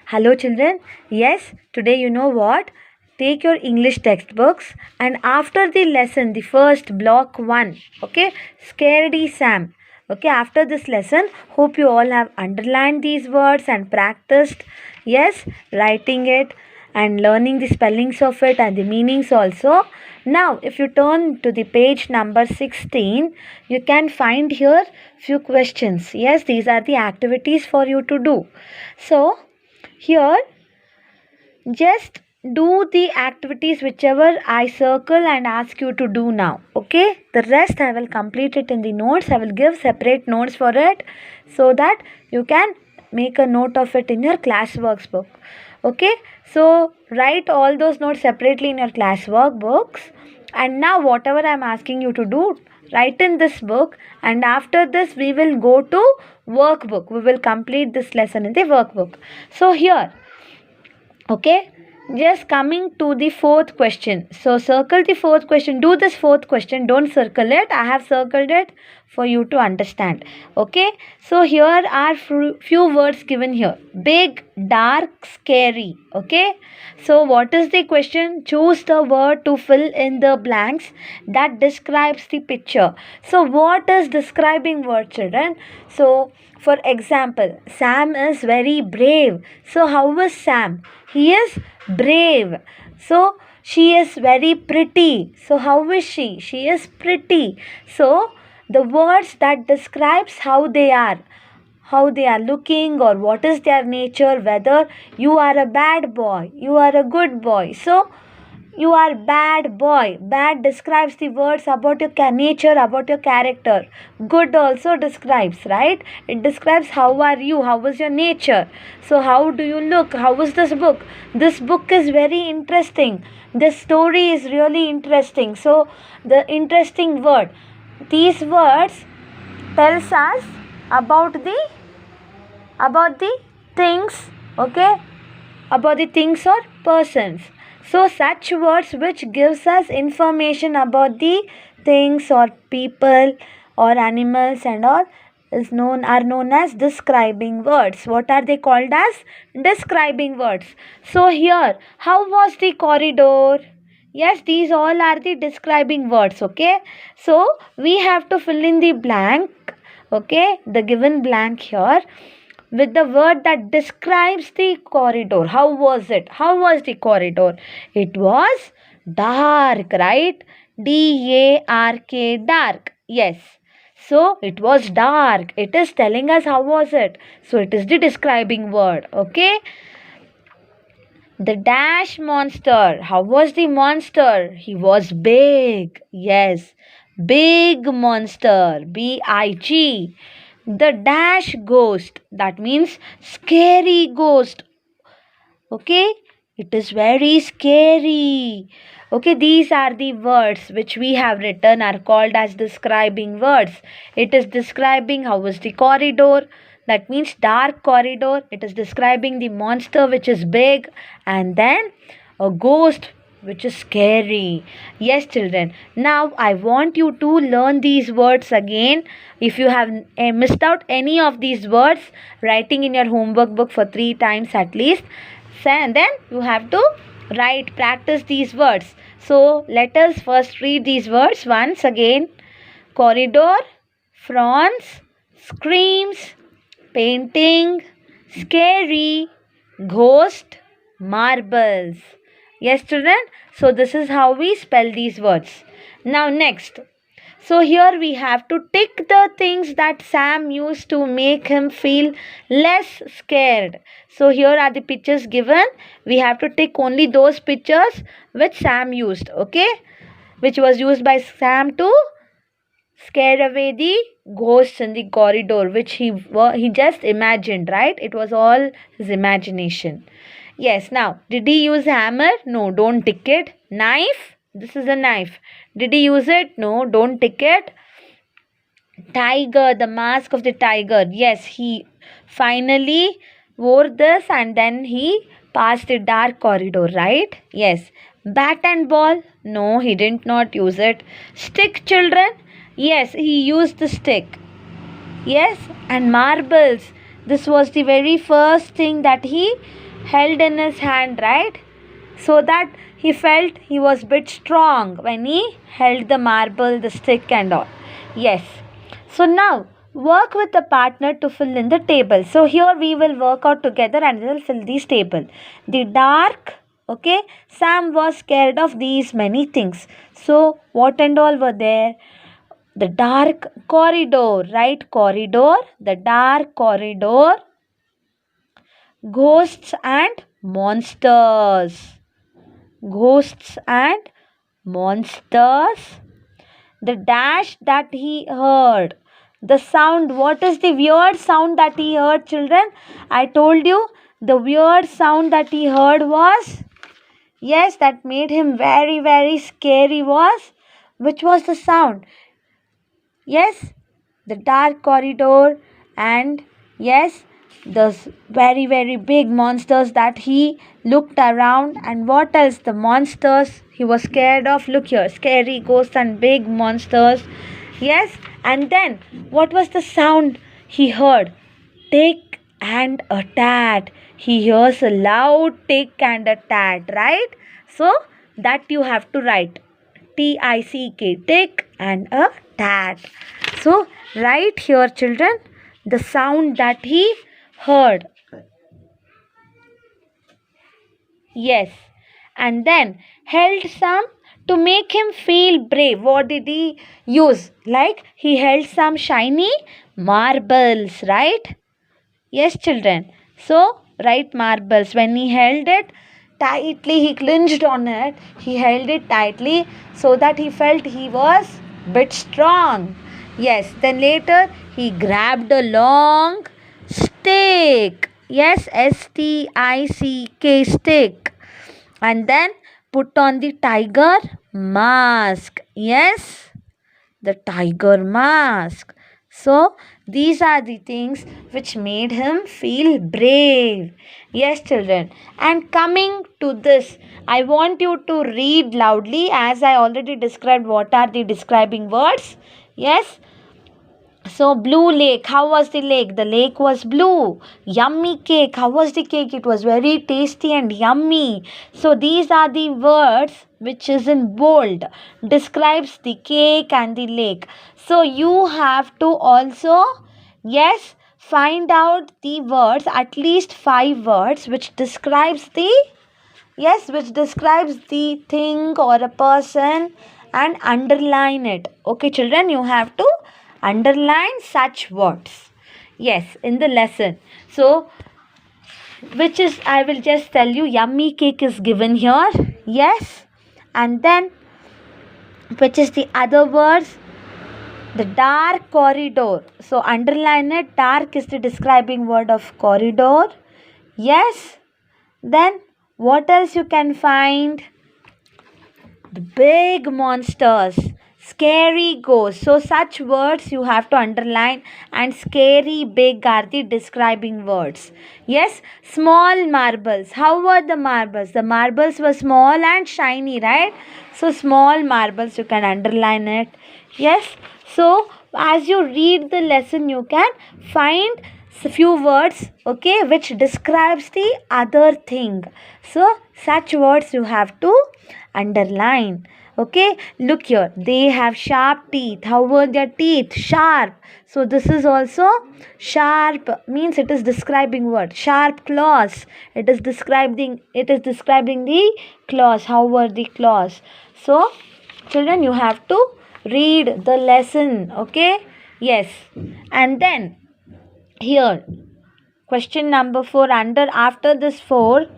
Hello, children. Yes, today you know what? Take your English textbooks and after the lesson, the first block 1, okay? Scaredy Sam. Okay, after this lesson, hope you all have underlined these words and practiced, yes, writing it and learning the spellings of it and the meanings also. Now, if you turn to the page number 16, you can find here few questions. Yes, these are the activities for you to do. So, here, just do the activities whichever I circle and ask you to do now. Okay, the rest I will complete it in the notes. I will give separate notes for it so that you can make a note of it in your class workbook. Okay, so write all those notes separately in your class workbooks. And now, whatever I am asking you to do, write in this book, and after this, we will go to workbook. We will complete this lesson in the workbook. So, here, okay, just coming to the fourth question. So circle the fourth question. Do this fourth question. Don't circle it. I have circled it for you to understand. Okay, so here are few words given here: big, dark, scary. Okay, so what is the question? Choose the word to fill in the blanks that describes the picture. So what is describing word, children? So for example, Sam is very brave. So how is Sam? He is brave. So she is very pretty. So how is she? She is pretty. So the words that describes how they are looking or what is their nature, whether you are a bad boy, you are a good boy. So you are bad boy. Bad describes the words about your nature, about your character. Good also describes, right? It describes how are you, how is your nature. So how do you look? How is this book? This book is very interesting. This story is really interesting. So the interesting word. These words tells us about the things, okay? About the things or persons. So such words which gives us information about the things or people or animals and all are known as describing words. What are they called as? Describing words. So here, how was the corridor? Yes, these all are the describing words. Okay, so we have to fill in the blank, okay, the given blank here with the word that describes the corridor. How was it? How was the corridor? It was dark, right? D-A-R-K, dark. Yes. So it was dark. It is telling us how was it. So it is the describing word. Okay. The dash monster. How was the monster? He was big. Yes. Big monster. B-I-G. The dash ghost. That means scary ghost. Okay. It is very scary. Okay, these are the words which we have written are called as describing words. It is describing how was the corridor. That means dark corridor. It is describing the monster which is big, and then a ghost which is scary. Yes, children. Now I want you to learn these words again. If you have missed out any of these words, writing in your homework book for 3 times at least. And then you have to practice these words. So let us first read these words once again. Corridor, fronts, screams, painting, scary, ghost, marbles. Yes, children. So this is how we spell these words. Now next. So here we have to tick the things that Sam used to make him feel less scared. So here are the pictures given. We have to tick only those pictures which Sam used, okay? Which was used by Sam to scare away the ghosts in the corridor, which he just imagined, right? It was all his imagination. Yes, now, did he use hammer? No, don't tick it. Knife? This is a knife. Did he use it? No, don't tick it. Tiger, the mask of the tiger. Yes, he finally wore this and then he passed the dark corridor, right? Yes. Bat and ball? No, he did not use it. Stick, children? Yes, he used the stick. Yes, and marbles. This was the very first thing that he held in his hand, right? So that he felt he was bit strong when he held the marble, the stick and all. Yes. So now work with the partner to fill in the table. So here we will work out together and we will fill this table. The dark, okay, Sam was scared of these many things. So what and all were there? The dark corridor, right? Corridor, the dark corridor, ghosts and monsters. Ghosts and monsters. The dash that he heard. The sound. What is the weird sound that he heard, children? I told you the weird sound that he heard was, yes, that made him very, very scary was, which was the sound? Yes, the dark corridor, and yes, those very, very big monsters that he looked around. And what else? The monsters he was scared of. Look here, scary ghosts and big monsters. Yes, and then what was the sound he heard? Tick and a tat. He hears a loud tick and a tat, right? So that you have to write. T-I-C-K, tick and a tat. So write here, children, the sound that he heard. Yes. And then held some to make him feel brave. What did he use? Like he held some shiny marbles, right? Yes, children. So write marbles. When he held it tightly, he clinched on it. He held it tightly so that he felt he was bit strong. Yes. Then later he grabbed a long stick. Yes, S-T-I-C-K, stick. And then put on the tiger mask. Yes, the tiger mask. So these are the things which made him feel brave. Yes, children. And coming to this, I want you to read loudly as I already described what are the describing words. Yes. So blue lake, how was the lake? The lake was blue. Yummy cake, how was the cake? It was very tasty and yummy. So these are the words which is in bold, describes the cake and the lake. So you have to also, yes, find out the words, at least 5 words which describes the, yes, which describes the thing or a person, and underline it. Okay, children, you have to underline such words. Yes, in the lesson. So, which is, I will just tell you, yummy cake is given here. Yes. And then, which is the other words? The dark corridor. So, underline it. Dark is the describing word of corridor. Yes. Then, what else you can find? The big monsters, scary ghosts. So such words you have to underline, and scary, big are the describing words. Yes, small marbles. How were the marbles? The marbles were small and shiny, right? So small marbles, you can underline it. Yes. So as you read the lesson, you can find few words, okay, which describes the other thing. So such words you have to underline. Okay, look here, they have sharp teeth. How were their teeth? Sharp. So this is also sharp, means it is describing word. Sharp claws, it is describing the claws. How were the claws? So children, you have to read the lesson. Okay, yes. And then here, question number 4, under after this fourth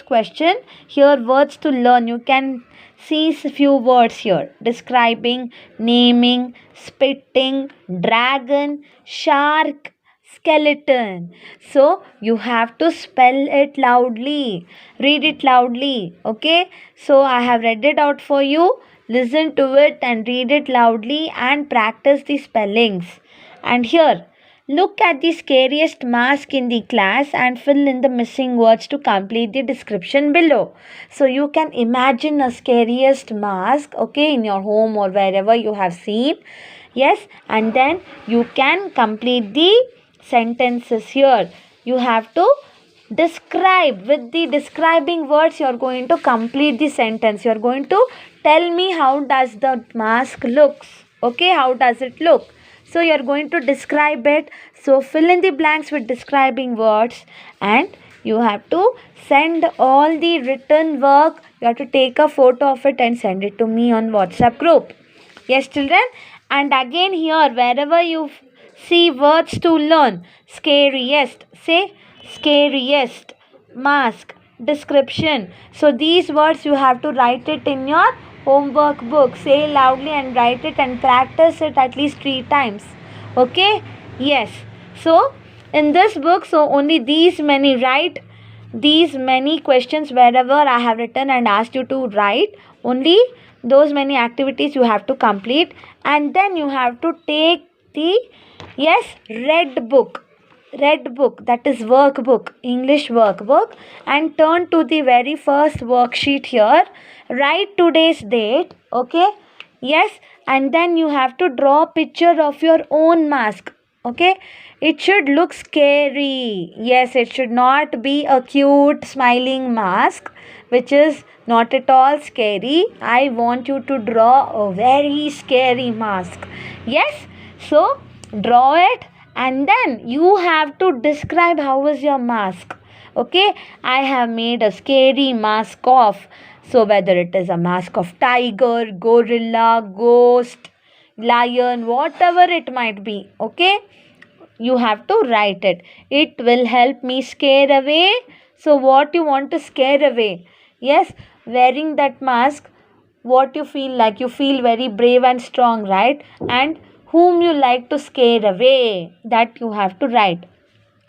question, here words to learn. You can see a few words here, describing, naming, spitting, dragon, shark, skeleton. So you have to spell it loudly, read it loudly. Okay, so I have read it out for you. Listen to it and read it loudly and practice the spellings. And here, look at the scariest mask in the class and fill in the missing words to complete the description below. So you can imagine a scariest mask, okay, in your home or wherever you have seen. Yes, and then you can complete the sentences here. You have to describe with the describing words. You are going to complete the sentence. You are going to tell me how does the mask looks. Okay, how does it look? So you are going to describe it. So fill in the blanks with describing words, and you have to send all the written work. You have to take a photo of it and send it to me on WhatsApp group. Yes, children. And again here, wherever you see words to learn, scariest, say scariest, mask, description. So these words you have to write it in your homework book. Say loudly and write it and practice it at least 3 times. Okay? Yes. So in this book, so only these many, write these many questions wherever I have written and asked you to write. Only those many activities you have to complete, and then you have to take the red book, that is workbook, English workbook, and turn to the very first worksheet here. Write today's date. Okay, yes, and then you have to draw a picture of your own mask. Okay, it should look scary. Yes, it should not be a cute smiling mask which is not at all scary. I want you to draw a very scary mask. Yes, so draw it, and then you have to describe how is your mask. Okay, I have made a scary mask of, so whether it is a mask of tiger, gorilla, ghost, lion, whatever it might be. Okay, you have to write it. It will help me scare away. So what you want to scare away? Yes, wearing that mask, what you feel like? You feel very brave and strong, right? And whom you like to scare away, that you have to write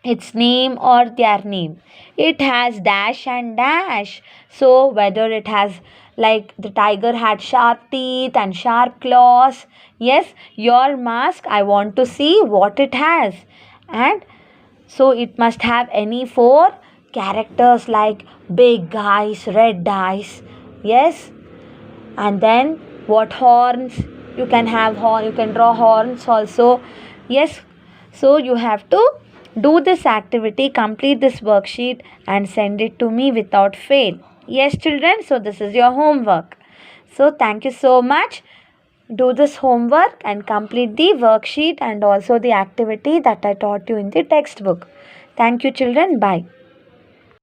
its name or their name. It has dash and dash. So whether it has, like the tiger had sharp teeth and sharp claws. Yes, your mask, I want to see what it has. And so it must have any 4 characters like big eyes, red eyes. Yes, and then what horns? You can have horn, you can draw horns also. Yes, so you have to do this activity, complete this worksheet, and send it to me without fail. Yes, children, so this is your homework. So thank you so much. Do this homework and complete the worksheet and also the activity that I taught you in the textbook. Thank you, children. Bye.